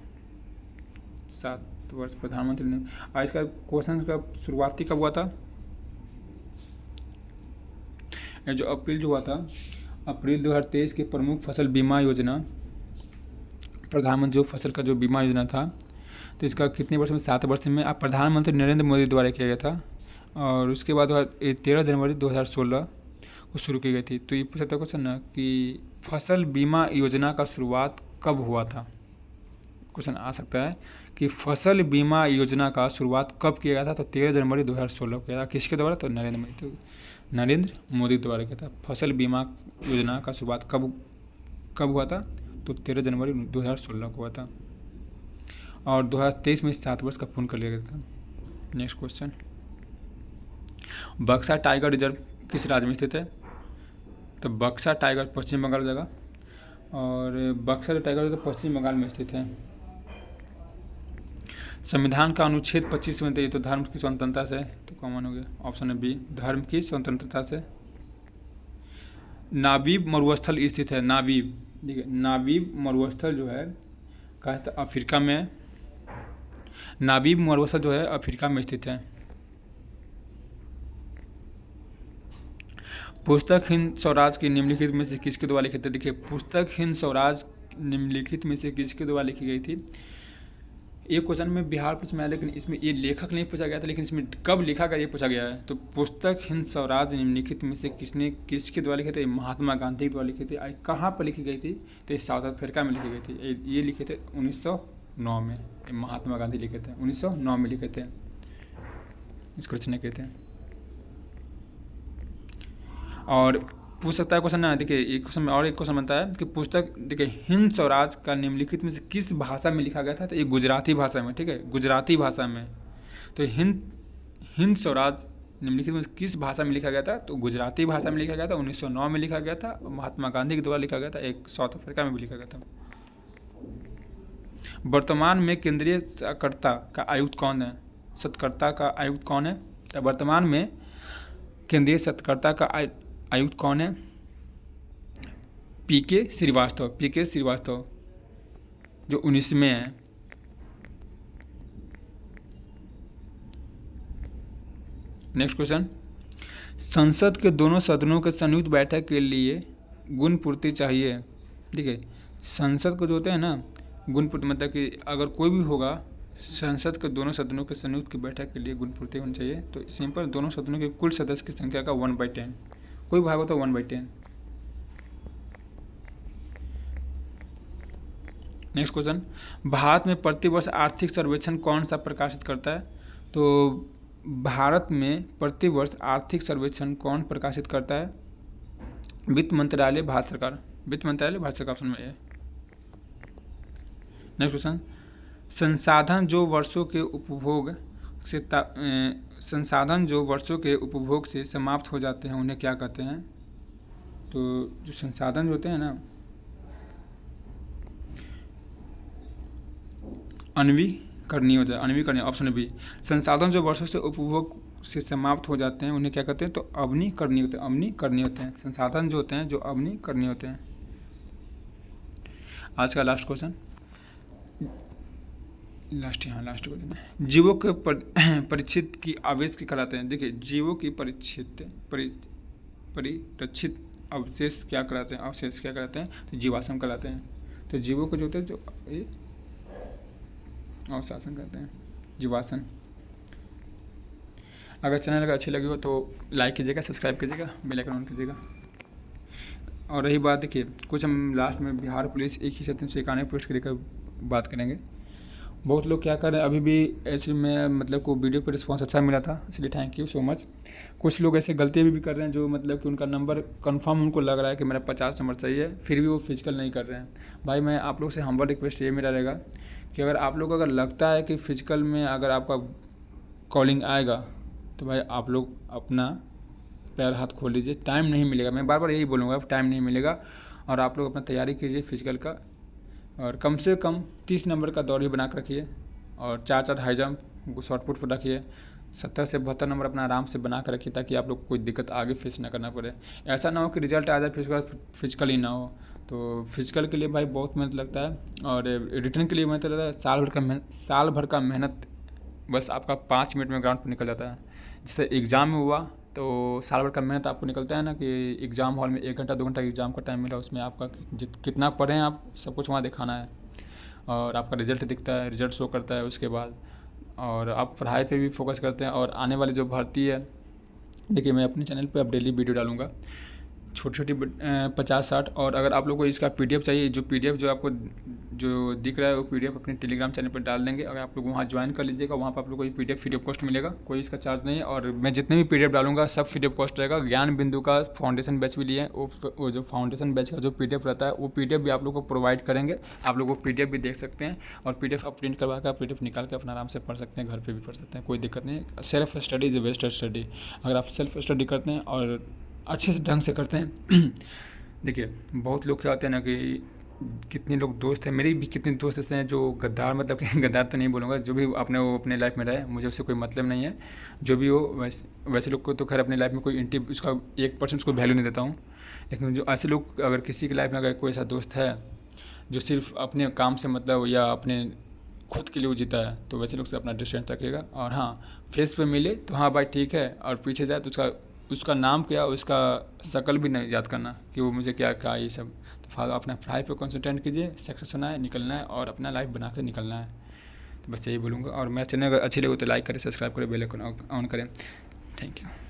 प्रधानमंत्री ने। आज इसका क्वेश्चन का शुरुआती कब हुआ था, जो अप्रैल जो हुआ था अप्रैल 2023 की प्रमुख फसल बीमा योजना, प्रधानमंत्री जो फसल का जो बीमा योजना था, तो इसका कितने वर्ष में? 7 वर्ष में अब प्रधानमंत्री नरेंद्र मोदी द्वारा किया गया था। और उसके बाद 13 जनवरी 2016 को शुरू की गई थी। तो ये पूछा था क्वेश्चन ना कि फसल बीमा योजना का शुरुआत कब हुआ था? क्वेश्चन आ सकता है कि फसल बीमा योजना का शुरुआत कब किया गया था? तो 13 जनवरी 2016 को किया था। किसके द्वारा? तो नरेंद्र मोदी द्वारा किया था। फसल बीमा योजना का शुरुआत कब हुआ था? तो 13 जनवरी 2016 को हुआ था। और 2023 में 7 वर्ष का पूर्ण कर लिया गया था। नेक्स्ट क्वेश्चन, बक्सा टाइगर रिजर्व किस राज्य में स्थित है? तो बक्सा टाइगर पश्चिम बंगाल जगह, और बक्सा जो टाइगर तो पश्चिम बंगाल में स्थित है। संविधान का अनुच्छेद 25 में, तो धर्म की स्वतंत्रता से, तो कॉमन हो गया, ऑप्शन है बी, धर्म की स्वतंत्रता से। नावीब मरुस्थल स्थित है। नावीब, देखिए नावीब मरुस्थल जो है कहा था अफ्रीका में। नावीब मरुस्थल जो है अफ्रीका में स्थित है। पुस्तक हिंद स्वराज की निम्नलिखित में से किसके द्वारा लिखित है? देखिए पुस्तक हिंद स्वराज निम्नलिखित में से किसके द्वारा लिखी गई थी? एक क्वेश्चन में बिहार पूछ में आया, लेकिन इसमें ये लेखक नहीं पूछा गया था, लेकिन इसमें कब लिखा गया ये पूछा गया है। तो पुस्तक हिंद स्वराज निम्नलिखित में से किसके द्वारा लिखे थे? महात्मा गांधी के द्वारा लिखे थे। कहाँ पर लिखी गई थी? तो साउथ अफ्रीका में लिखी गई थी। ये लिखे थे 1909 में। महात्मा गांधी लिखे थे 1909 में लिखे थे। इसको रचना किए थे। और पूछ सकता है क्वेश्चन ना, देखिए एक क्वेश्चन में और एक क्वेश्चन बनता है कि पुस्तक, देखिए हिंद स्वराज का निम्नलिखित में से किस भाषा में लिखा गया था? तो ये गुजराती भाषा में, ठीक है, गुजराती भाषा में। तो हिंद स्वराज निम्नलिखित में किस भाषा में लिखा गया था? तो गुजराती भाषा में लिखा गया था। 1909 में लिखा गया था। महात्मा गांधी के द्वारा लिखा गया था। एक साउथ अफ्रीका में भी लिखा गया था। वर्तमान में केंद्रीय सतर्कता का आयुक्त कौन है? सतर्कता का आयुक्त कौन है? वर्तमान में केंद्रीय सतर्कता का आयुक्त कौन है? पीके श्रीवास्तव जो 19 में है। नेक्स्ट क्वेश्चन, संसद के दोनों सदनों के संयुक्त बैठक के लिए गुण पूर्ति चाहिए। देखिए संसद को जो होते हैं ना, गुण पूर्ति मतलब कि अगर कोई भी होगा, संसद के दोनों सदनों के संयुक्त की बैठक के लिए गुण पूर्ति होनी चाहिए। तो सिंपल, दोनों सदनों के कुल सदस्य की संख्या का 1/10, कोई भाग हो तो 1/10। नेक्स्ट क्वेश्चन, भारत में प्रतिवर्ष आर्थिक सर्वेक्षण कौन सा प्रकाशित करता है? तो भारत में प्रतिवर्ष आर्थिक सर्वेक्षण कौन प्रकाशित करता है? वित्त मंत्रालय, भारत सरकार। वित्त मंत्रालय, भारत सरकार, ऑप्शन में है। नेक्स्ट क्वेश्चन, संसाधन जो वर्षों के उपभोग से समाप्त हो जाते हैं उन्हें क्या कहते हैं? तो जो संसाधन होते हैं ना, अनवीकरणीय होता है। अनवीकरणीय, ऑप्शन बी। संसाधन जो वर्षों से उपभोग से समाप्त हो जाते हैं उन्हें क्या कहते हैं? तो अवनीकरणीय होते हैं। अवनीकरणीय होते हैं संसाधन जो होते हैं, जो अवनीकरणीय होते हैं। आज का लास्ट क्वेश्चन, लास्ट क्वेश्चन है, जीवों के परिचित की आवेश की कहलाते हैं। देखिए जीवों की परिरक्षित अवशेष क्या कहलाते हैं? अवशेष क्या कहलाते हैं? तो जीवाश्म कहलाते हैं। तो जीवों को जो होते हैं जो ये अवशासन कहते हैं, जीवाश्म। अगर चैनल अगर अच्छी लगी हो तो लाइक कीजिएगा, सब्सक्राइब कीजिएगा, बेल आइकन ऑन कीजिएगा। और रही बात, देखिए कुछ हम लास्ट में बिहार पुलिस एक ही सत्र से 91 पोस्ट के लेकर बात करेंगे। बहुत लोग क्या कर रहे हैं अभी भी ऐसे में, मतलब को वीडियो पर रिस्पांस अच्छा मिला था, इसलिए थैंक यू सो मच। कुछ लोग ऐसे गलती भी कर रहे हैं जो मतलब कि उनका नंबर कंफर्म उनको लग रहा है कि मेरा 50 नंबर सही है, फिर भी वो फिजिकल नहीं कर रहे हैं। भाई मैं आप लोग से हम्बल रिक्वेस्ट ये मेरा रहेगा कि अगर आप लोग अगर लगता है कि फ़िजिकल में अगर आपका कॉलिंग आएगा तो भाई आप लोग अपना पैर हाथ खोल लीजिए। टाइम नहीं मिलेगा, मैं बार बार यही बोलूँगा, टाइम नहीं मिलेगा। और आप लोग अपना तैयारी कीजिए फिजिकल का, और कम से कम 30 नंबर का दौड़ ही बना कर रखिए, और 4 हाई जंप शॉर्ट पुट पर रखिए। 70 से 72 नंबर अपना आराम से बना कर रखिए, ताकि आप लोग को कोई दिक्कत आगे फेस ना करना पड़े। ऐसा ना हो कि रिजल्ट आ जाए फिजिकल ही ना हो। तो फिजिकल के लिए भाई बहुत मेहनत लगता है, और रिटर्न के लिए मेहनत लगता है। साल भर का मेहनत बस आपका 5 मिनट में ग्राउंड पर निकल जाता है। जैसे एग्ज़ाम में हुआ तो साल भर का मेहनत आपको निकलता है ना कि एग्ज़ाम हॉल में 1 घंटा 2 घंटा एग्ज़ाम का टाइम मिला, उसमें आपका कितना पढ़े हैं आप, सब कुछ वहाँ दिखाना है। और आपका रिज़ल्ट दिखता है, रिज़ल्ट शो करता है उसके बाद। और आप पढ़ाई पे भी फोकस करते हैं। और आने वाली जो भर्ती है, देखिए मैं अपने चैनल पे अब डेली वीडियो डालूँगा, छोटी छोटी 50-60। और अगर आप लोग को इसका पीडीएफ चाहिए, जो पीडीएफ जो आपको जो दिख रहा है वो पीडीएफ अपने टेलीग्राम चैनल पर डाल देंगे। अगर आप लोग वहाँ ज्वाइन कर लीजिएगा, वहाँ पर आप लोग को ये पीडीएफ फ्री ऑफ कॉस्ट मिलेगा, कोई इसका चार्ज नहीं है। और मैं जितने भी पीडीएफ डालूंगा सब फ्री ऑफ कॉस्ट रहेगा। ज्ञान बिंदु का फाउंडेशन बैच भी लिए हैं, वो जो फाउंडेशन बैच का जो पीडीएफ रहता है वो पीडीएफ भी आप लोग को प्रोवाइड करेंगे। आप लोग वो पीडीएफ भी देख सकते हैं, और पीडीएफ आप प्रिंट करवा कर पीडीएफ निकाल के अपना आराम से पढ़ सकते हैं, घर पर भी पढ़ सकते हैं, कोई दिक्कत नहीं है। Self study is best study. अगर आप सेल्फ स्टडी करते हैं और अच्छे से ढंग से करते हैं देखिए बहुत लोग क्या होते हैं ना कि कितने लोग दोस्त हैं, मेरे भी कितने दोस्त ऐसे हैं जो गद्दार, मतलब कि गद्दार तो नहीं बोलूँगा, जो भी अपने वो अपने लाइफ में रहे, मुझे उससे कोई मतलब नहीं है। जो भी हो, वैसे लोग को तो खैर अपने लाइफ में कोई उसका 1% उसको वैल्यू नहीं देता हूँ। लेकिन जो ऐसे लोग, अगर किसी की लाइफ में अगर कोई ऐसा दोस्त है जो सिर्फ अपने काम से मतलब या अपने खुद के लिए वो जीता है, तो वैसे लोग से अपना डिस्टेंस रखिएगा। और हाँ, फेस पे मिले तो हाँ भाई ठीक है, और पीछे जाए तो उसका नाम क्या, उसका शक्ल भी नहीं याद करना कि वो मुझे क्या कहा, ये सब। तो फालतू अपना पढ़ाई पे कंसंट्रेट कीजिए, सक्सेस होना है, निकलना है और अपना लाइफ बना के निकलना है। तो बस यही बोलूँगा। और मेरा चैनल अगर अच्छी लगे तो लाइक करें, सब्सक्राइब करें, बेल आइकन ऑन करें। Thank you.